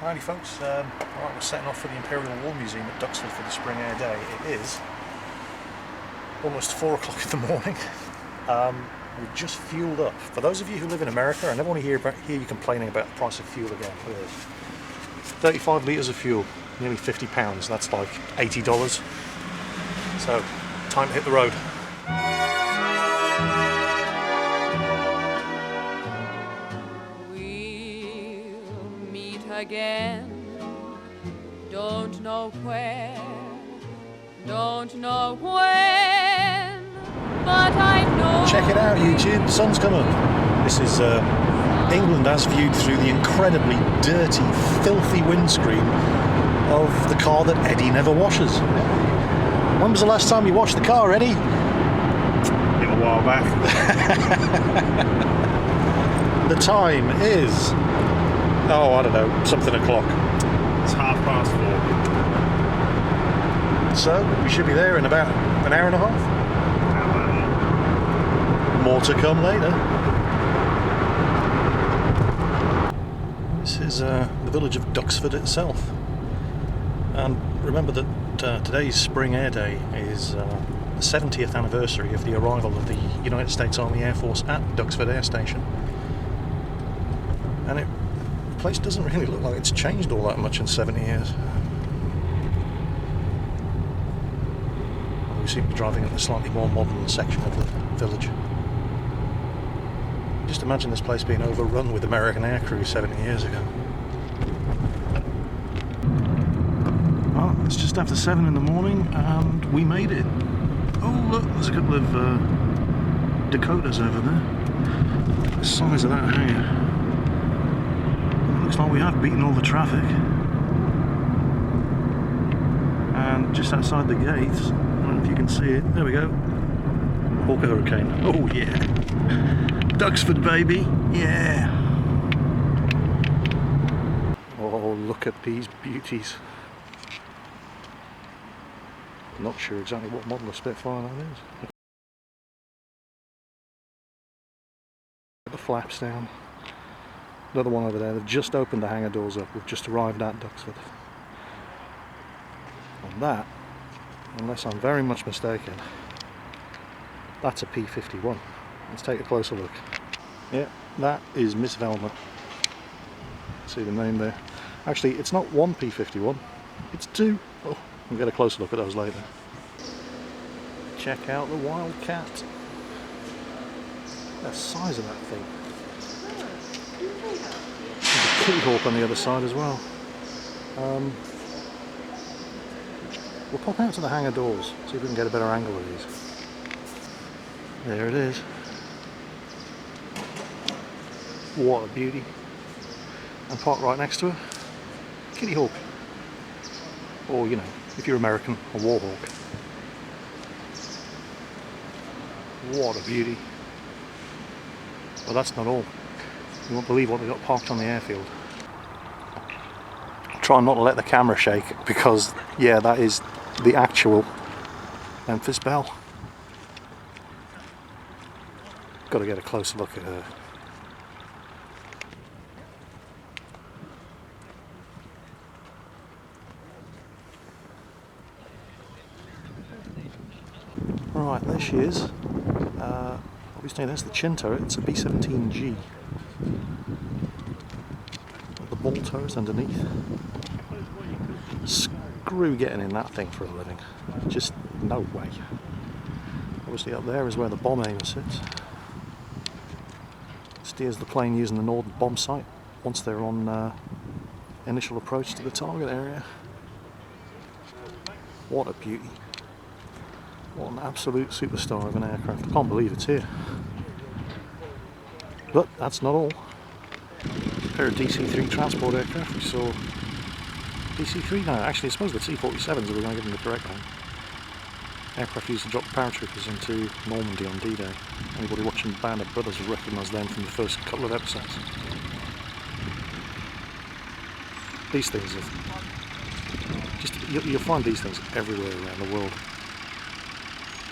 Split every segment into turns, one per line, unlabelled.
Alrighty folks, alright, we're setting off for the Imperial War Museum at Duxford for the Spring Air Day. It is almost 4 o'clock in the morning. We've just fueled up. For those of you who live in America, I never want to hear you complaining about the price of fuel again. Look at this. 35 litres of fuel, nearly £50, that's like $80. So, time to hit the road.
Again, don't know where, don't know when, but I know.
Check it out, YouTube, the sun's come up. This is England as viewed through the incredibly dirty, filthy windscreen of the car that Eddie never washes. When was the last time you washed the car, Eddie?
A little while back.
The time is, oh, I don't know, something o'clock.
It's 4:30.
So, we should be there in about an hour and a half. More to come later. This is the village of Duxford itself. And remember that today's Spring Air Day is the 70th anniversary of the arrival of the United States Army Air Force at Duxford Air Station. And the place doesn't really look like it's changed all that much in 70 years. We seem to be driving in a slightly more modern section of the village. Just imagine this place being overrun with American aircrew 70 years ago. Well, it's just after 7 in the morning and we made it. Oh look, there's a couple of Dakotas over there. The size of that hangar. Looks like we have beaten all the traffic. And just outside the gates, I don't know if you can see it, there we go. Hawker Hurricane, oh yeah. Duxford baby, yeah. Oh, look at these beauties. Not sure exactly what model of Spitfire that is. Put the flaps down. Another one over there. They've just opened the hangar doors up. We've just arrived at Duxford. And that, unless I'm very much mistaken, that's a P-51. Let's take a closer look. Yeah, that is Miss Velma. See the name there. Actually, it's not one P-51, it's two. Oh, we'll get a closer look at those later. Check out the Wildcat. The size of that thing. There's a Kitty Hawk on the other side as well. We'll pop out to the hangar doors, see if we can get a better angle of these. There it is. What a beauty. And parked right next to her, Kitty Hawk. Or, you know, if you're American, a Warhawk. What a beauty. Well, that's not all. You won't believe what they got parked on the airfield. Try not to let the camera shake because, yeah, that is the actual Memphis Belle. Got to get a closer look at her. Right, there she is. Obviously there's the chin turret, it's a B-17G. The ball turret underneath. Screw getting in that thing for a living. Just no way. Obviously up there is where the bomb aimer sits. Steers the plane using the northern bomb sight once they're on initial approach to the target area. What a beauty. What an absolute superstar of an aircraft. I can't believe it's here. But that's not all. A pair of DC-3 transport aircraft. We saw DC-3 now. Actually, I suppose the T-47s, if we're going to give them the correct name. Aircraft used to drop paratroopers into Normandy on D-Day. Anybody watching Band of Brothers will recognise them from the first couple of episodes. These things are just, you'll find these things everywhere around the world.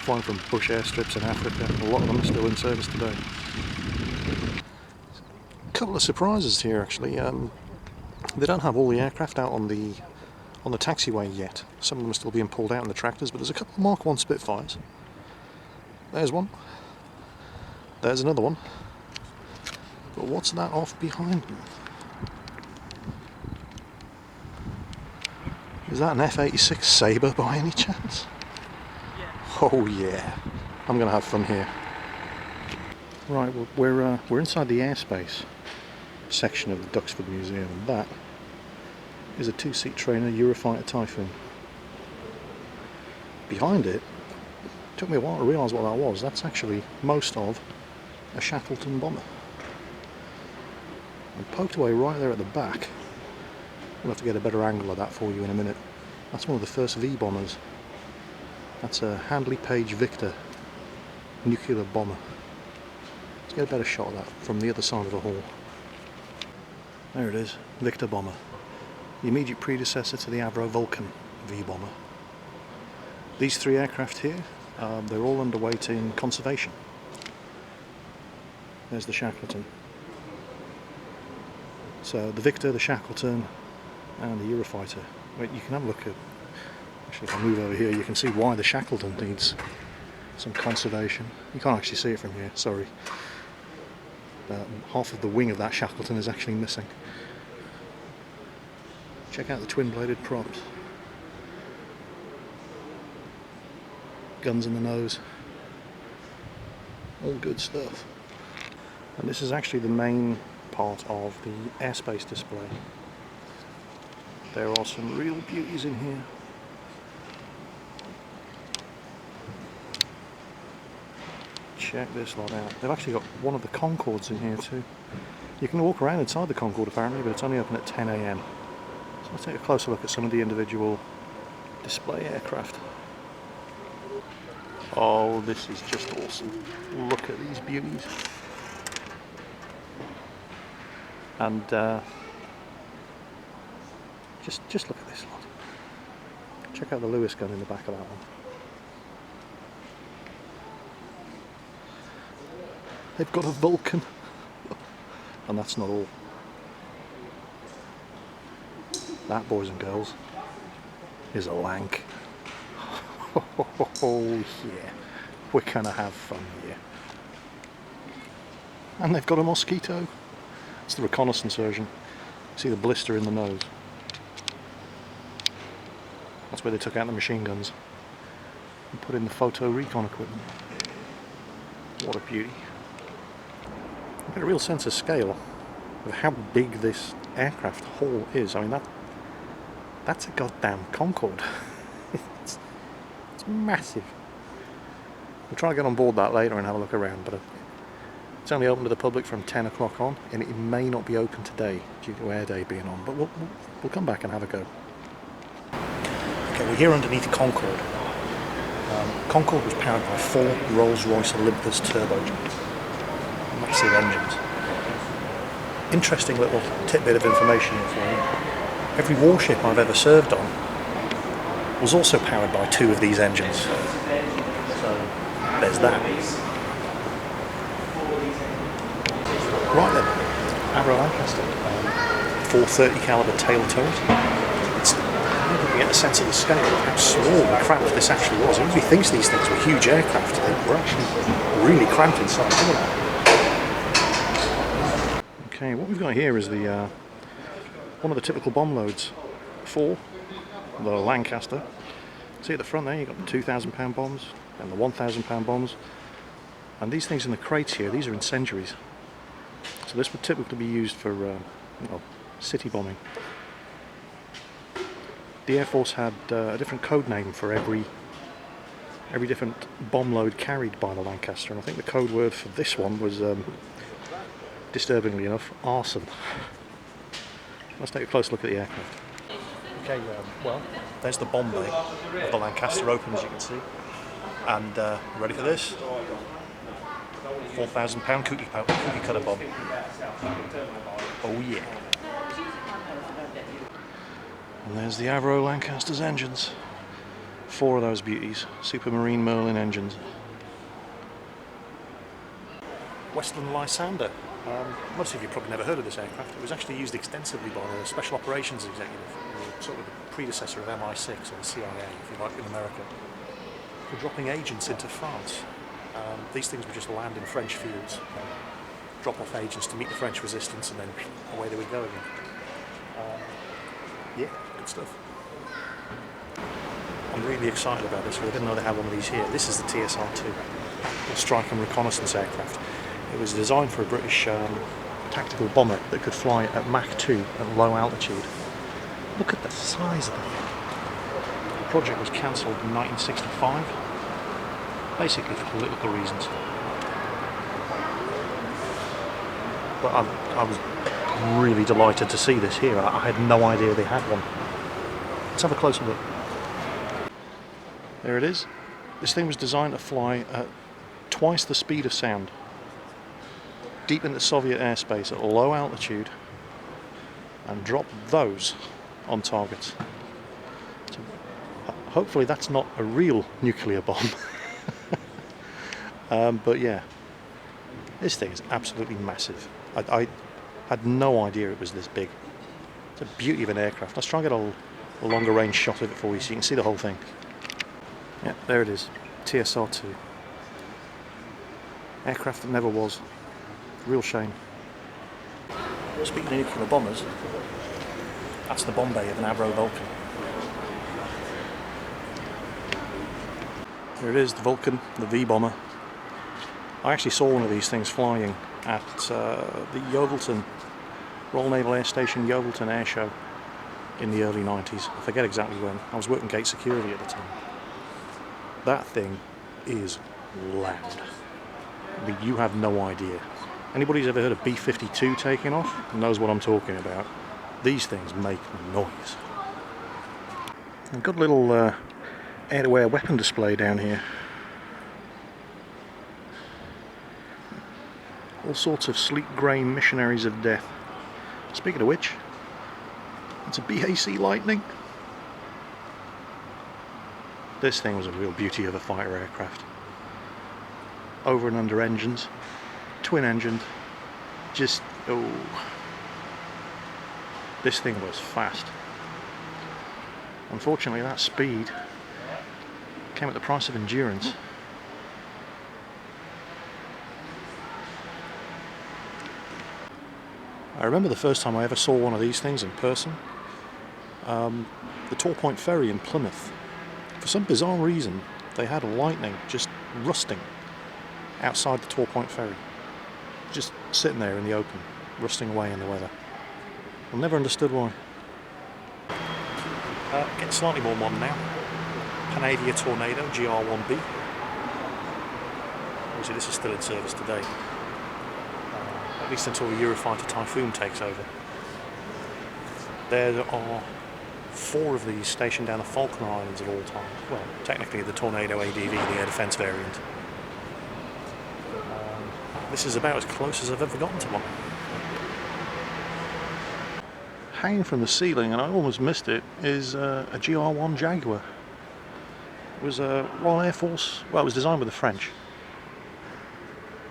Flying from bush airstrips in Africa, a lot of them are still in service today. A couple of surprises here actually. They don't have all the aircraft out on the taxiway yet. Some of them are still being pulled out in the tractors, but there's a couple of Mark 1 Spitfires. There's one. There's another one. But what's that off behind them? Is that an F-86 Sabre by any chance? Yeah. Oh yeah, I'm going to have fun here. Right, well, we're inside the airspace section of the Duxford Museum, and that is a two-seat trainer Eurofighter Typhoon. Behind it, took me a while to realise what that was. That's actually most of a Shackleton bomber. And poked away right there at the back. We'll have to get a better angle of that for you in a minute. That's one of the first V bombers. That's a Handley Page Victor nuclear bomber. Let's get a better shot of that from the other side of the hall. There it is, Victor bomber. The immediate predecessor to the Avro Vulcan V bomber. These three aircraft here, they're all underweight in conservation. There's the Shackleton. So the Victor, the Shackleton, and the Eurofighter. Wait, you can have a look at. Actually, if I move over here, you can see why the Shackleton needs some conservation. You can't actually see it from here. Sorry. Half of the wing of that Shackleton is actually missing. Check out the twin-bladed props. Guns in the nose. All good stuff. And this is actually the main part of the airspace display. There are some real beauties in here. Check this lot out. They've actually got one of the Concords in here too. You can walk around inside the Concorde apparently, but it's only open at 10 AM. So let's take a closer look at some of the individual display aircraft. Oh, this is just awesome. Look at these beauties. And just look at this lot. Check out the Lewis gun in the back of that one. They've got a Vulcan. And that's not all. That, boys and girls, is a Lank. Oh yeah, we're gonna have fun here. And they've got a Mosquito. It's the reconnaissance version. See the blister in the nose? That's where they took out the machine guns and put in the photo recon equipment. What a beauty. You get a real sense of scale of how big this aircraft hall is. I mean, that's a goddamn Concorde. It's massive. We'll try and get on board that later and have a look around, but it's only open to the public from 10 o'clock on, and it may not be open today due to Air Day being on, but we'll come back and have a go. Okay, we're here underneath Concorde. Concorde was powered by 4 Rolls-Royce Olympus turbojets. Massive engines. Interesting little tidbit of information here for you. Every warship I've ever served on was also powered by 2 of these engines. So there's that. Right then, Avro Lancaster, 430 caliber tail turret. You get a sense of the scale of how small and cramped this actually was. Everybody thinks these things were huge aircraft. They were actually really cramped inside. Okay, what we've got here is the one of the typical bomb loads for the Lancaster. See at the front there, you've got the 2,000 pound bombs and the 1,000 pound bombs. And these things in the crates here, these are incendiaries. So this would typically be used for city bombing. The Air Force had a different code name for every different bomb load carried by the Lancaster, and I think the code word for this one was, disturbingly enough, arson. Let's take a close look at the aircraft. Okay, well, there's the bomb bay of the Lancaster open, as you can see, and ready for this? 4,000 pound cookie cutter bomb. Oh yeah. And there's the Avro Lancaster's engines. 4 of those beauties, Supermarine Merlin engines. Westland Lysander Most of you probably never heard of this aircraft. It was actually used extensively by the Special Operations Executive, sort of the predecessor of MI6 or the CIA, if you like, in America, for dropping agents into France. These things would just land in French fields, drop off agents to meet the French resistance, and then away they would go again. Yeah, good stuff. I'm really excited about this because I didn't know they had one of these here. This is the TSR-2, a strike and reconnaissance aircraft. It was designed for a British tactical bomber that could fly at Mach 2 at low altitude. Look at the size of it. The project was cancelled in 1965, basically for political reasons. But I was really delighted to see this here. I had no idea they had one. Let's have a closer look. There it is. This thing was designed to fly at twice the speed of sound, deep into Soviet airspace at low altitude, and drop those on targets. So, hopefully that's not a real nuclear bomb. But yeah, this thing is absolutely massive. I had no idea it was this big. It's a beauty of an aircraft. Let's try and get a longer range shot of it for you so you can see the whole thing. Yeah, there it is. TSR-2. Aircraft that never was. Real shame. Speaking of nuclear bombers, that's the bomb bay of an Avro Vulcan. There it is, the Vulcan, the V-bomber. I actually saw one of these things flying at the Yeovilton, Royal Naval Air Station Yeovilton Air Show in the early 90s. I forget exactly when. I was working gate security at the time. That thing is loud. But you have no idea. Anybody who's ever heard of B-52 taking off knows what I'm talking about. These things make noise. I've got a little air-to-air weapon display down here. All sorts of sleek grey missionaries of death. Speaking of which, it's a BAC Lightning. This thing was a real beauty of a fighter aircraft. Over and under engines, twin engined, just, oh. This thing was fast. Unfortunately that speed came at the price of endurance. I remember the first time I ever saw one of these things in person. The Torpedo Ferry in Plymouth. For some bizarre reason, they had a Lightning just rusting outside the Torpedo Ferry. Just sitting there in the open, rusting away in the weather. I never understood why. Getting slightly more modern now. Panavia Tornado GR1B. Obviously this is still in service today. At least until the Eurofighter Typhoon takes over. There are 4 of these stationed down the Falkland Islands at all times. Well, technically the Tornado ADV, the air defence variant. This is about as close as I've ever gotten to one. Hanging from the ceiling, and I almost missed it, is a GR1 Jaguar. It was a Royal Air Force, well, it was designed by the French.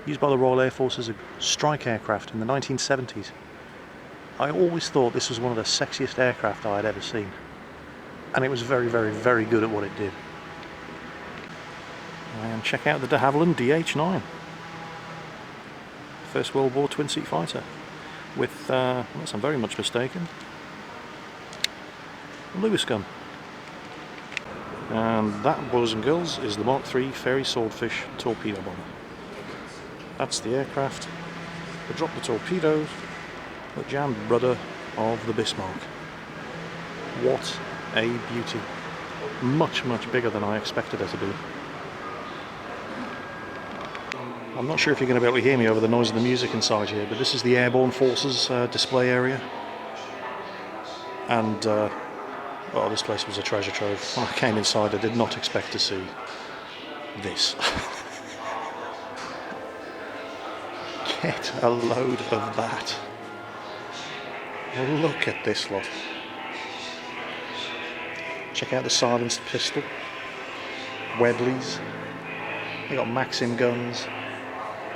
Used by the Royal Air Force as a strike aircraft in the 1970s. I always thought this was one of the sexiest aircraft I had ever seen. And it was very, very, very good at what it did. And check out the de Havilland DH9. First World War twin-seat fighter. With, unless I'm very much mistaken, a Lewis gun. And that, boys and girls, is the Mark III Fairey Swordfish torpedo bomber. That's the aircraft that dropped the torpedoes that jammed the rudder of the Bismarck. What a beauty. Much, much bigger than I expected it to be. I'm not sure if you're going to be able to hear me over the noise of the music inside here, but this is the Airborne Forces display area. And, oh, this place was a treasure trove. When I came inside, I did not expect to see this. Get a load of that. Look at this lot. Check out the silenced pistol. Wedleys. They got Maxim guns.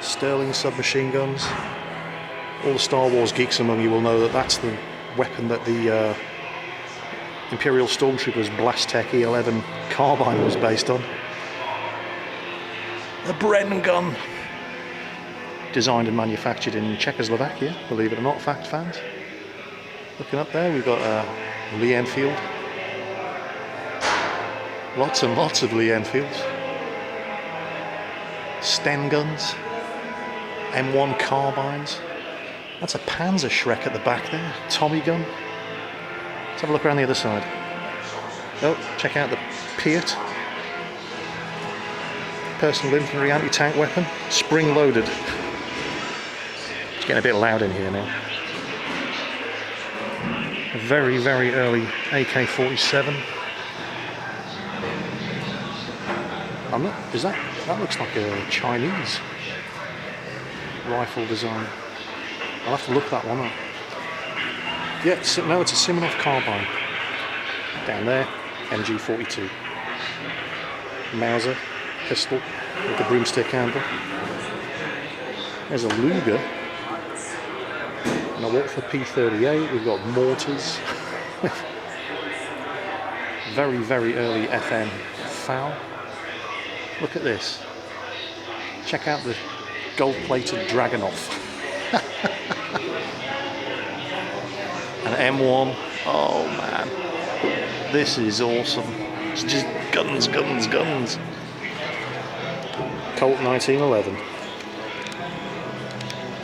Sterling submachine guns. All the Star Wars geeks among you will know that that's the weapon that the Imperial Stormtroopers Blastech E11 carbine was based on. The Bren gun. Designed and manufactured in Czechoslovakia, believe it or not, fact fans. Looking up there, we've got Lee Enfield. Lots and lots of Lee Enfields. Sten guns. M1 carbines. That's a Panzer Shrek at the back there. Tommy gun. Let's have a look around the other side. Oh, check out the Piat. Personal infantry anti-tank weapon. Spring loaded. It's getting a bit loud in here now. A very, very early AK-47. I'm not, is that looks like a Chinese rifle design. I'll have to look that one up. Yeah, no, it's a Simonov carbine. Down there, MG42. Mauser pistol with the broomstick handle. There's a Luger. And a Walther P38. We've got mortars. Very, very early FM FAL. Look at this. Check out the gold-plated Dragunov. An M1. Oh man, this is awesome. It's just guns, guns, guns. Colt 1911.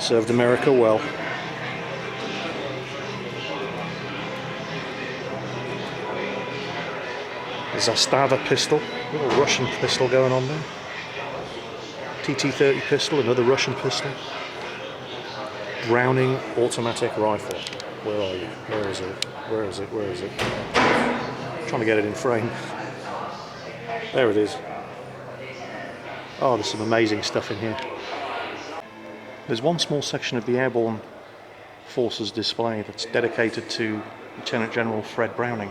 Served America well. Zastava pistol, little Russian pistol going on there. TT-30 pistol, another Russian pistol. Browning automatic rifle. Where are you? Where is it? Where is it? Where is it? I'm trying to get it in frame. There it is. Oh, there's some amazing stuff in here. There's one small section of the Airborne Forces display that's dedicated to Lieutenant General Fred Browning.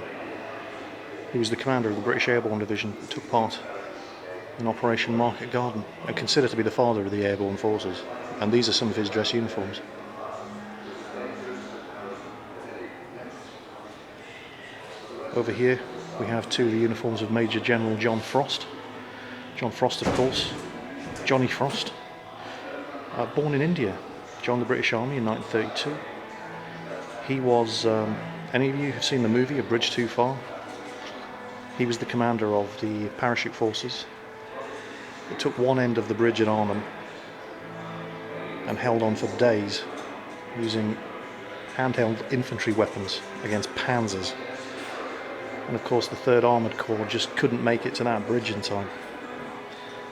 He was the commander of the British Airborne Division that took part in Operation Market Garden and considered to be the father of the Airborne Forces. And these are some of his dress uniforms. Over here we have two of the uniforms of Major General John Frost. John Frost, of course, Johnny Frost. Born in India, joined the British Army in 1932. He was, any of you who've seen the movie A Bridge Too Far? He was the commander of the parachute forces. It took one end of the bridge at Arnhem and held on for days using handheld infantry weapons against panzers. And of course the 3rd Armoured Corps just couldn't make it to that bridge in time.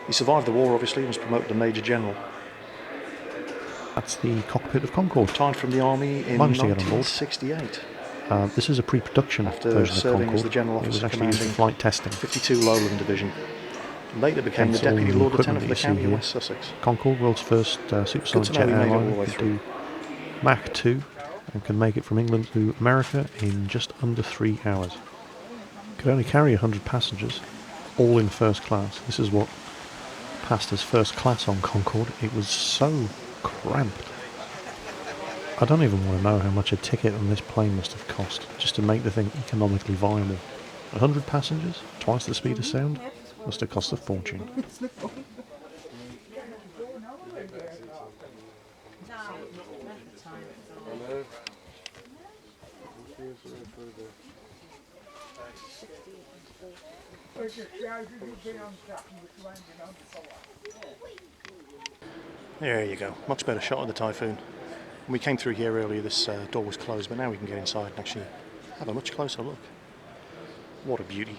He survived the war, obviously, and was promoted to Major General.
That's the cockpit of Concorde.
Retired from the Army in 1968.
This is a pre-production version of
serving as the
Concorde.
General
It was
Officer
actually used for
commanding
flight testing.
52 Lowland Division. Later became the
Hence all
Deputy
the
Lord
equipment
Lieutenant for
that
the
you
County
see
of
here.
West Sussex.
Concorde, world's first supersonic
Good to know
jet
he made it all
airline,
the way
could
through.
do Mach 2 and can make it from England to America in just under 3 hours. Could only carry 100 passengers, all in first class. This is what passed as first class on Concorde. It was so cramped. I don't even want to know how much a ticket on this plane must have cost just to make the thing economically viable. 100 passengers, twice the speed of sound, must have cost a fortune.
There you go, much better shot of the Typhoon. When we came through here earlier, this door was closed, but now we can get inside and actually have a much closer look. What a beauty.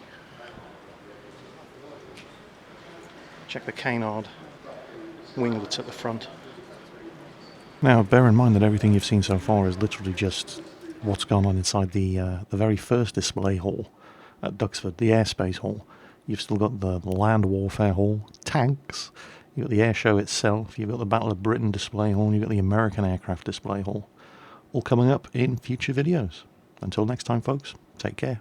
Check the canard winglets at the front.
Now, bear in mind that everything you've seen so far is literally just what's gone on inside the very first display hall at Duxford, the airspace hall. You've still got the land warfare hall, tanks, you've got the air show itself, you've got the Battle of Britain display hall, you've got the American aircraft display hall. All coming up in future videos. Until next time, folks, take care.